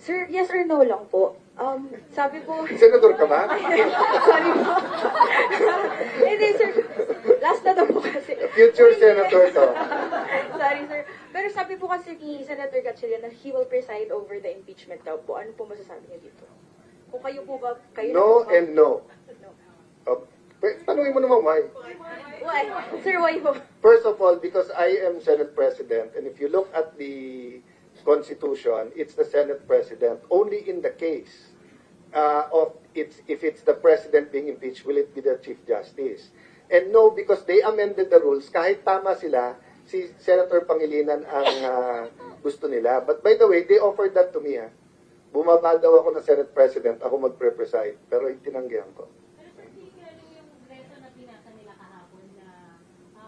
Sir, yes or no lang po. Sabi po... Senador ka ba? Sorry po. Hindi, sir. Last na daw po kasi. Future senator to. Sorry, sir. Pero sabi po kasi ni Senator Gatchalian na he will preside over the impeachment daw po. Ano po masasabi niya dito? Kung kayo po ba... Kayo No na po and no. No. Tanungin mo naman why. Why? Sir, why po? First of all, because I am Senate President, and if you look at the Constitution, it's the Senate President. Only in the case if it's the President being impeached, will it be the Chief Justice? And no, because they amended the rules, kahit tama sila, si Senator Pangilinan ang gusto nila. But by the way, they offered that to me. Bumaba daw ako na Senate President, ako magpre-preside, pero itinanggihan ko. Pero sir, yung veto na pinasa nila kahapon na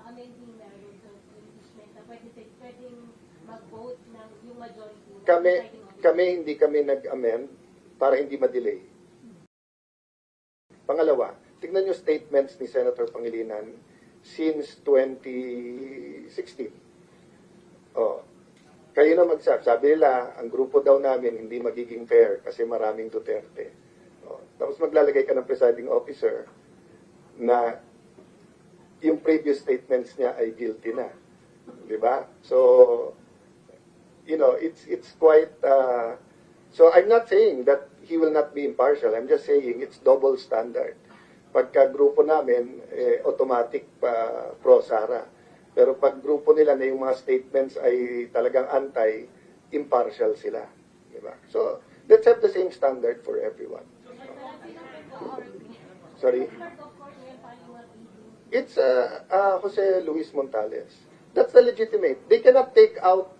amending na rules of impeachment na pwedeng mag-vote ng yung majority. Kami hindi kami nag-amend para hindi ma-delay. Pangalawa, tignan nyo statements ni Senator Pangilinan since 2016. Kayo na magsabi. Sabi nila, ang grupo daw namin hindi magiging fair kasi maraming Duterte. Tapos maglalagay ka ng presiding officer na yung previous statements niya ay guilty na. Diba? So, you know, it's quite... so I'm not saying that he will not be impartial. I'm just saying it's double standard. Pagka grupo namin, automatic pro-Sara. Pero pag grupo nila na yung mga statements ay talagang anti-impartial sila. Diba? So, let's have the same standard for everyone. Sorry? It's Jose Luis Montales. That's the legitimate. They cannot take out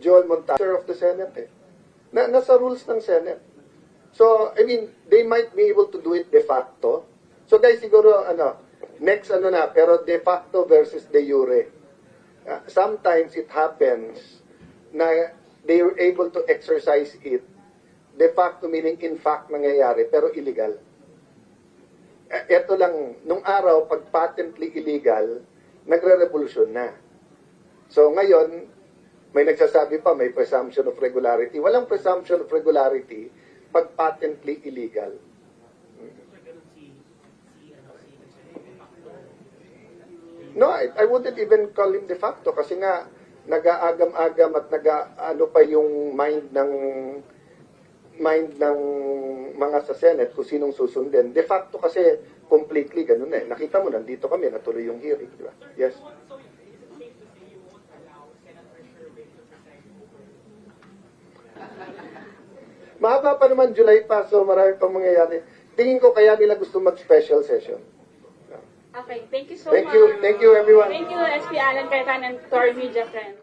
Joel Montales of the Senate. Nasa rules ng Senate. So, I mean, they might be able to do it de facto. So guys, siguro, next pero de facto versus de jure. Sometimes it happens na they were able to exercise it. De facto meaning in fact nangyayari, pero illegal. Ito lang, nung araw, pag patently illegal, nagre-revolusyon na. So ngayon, may nagsasabi pa, may presumption of regularity. Walang presumption of regularity pag patently illegal. No, I wouldn't even call him de facto kasi nga nag-aagam-agam at nag-ano pa yung mind ng mga sa Senate kung sinong susundin. De facto kasi completely ganun eh. Nakita mo, nandito kami, natuloy yung hearing. Di ba? Yes? Mahaba pa naman, July pa, so marami pang mangyayari. Tingin ko kaya nila gusto mag-special session. Okay, thank you so much. Thank you everyone. Thank you, SP Alan Cayetano and to our media friends.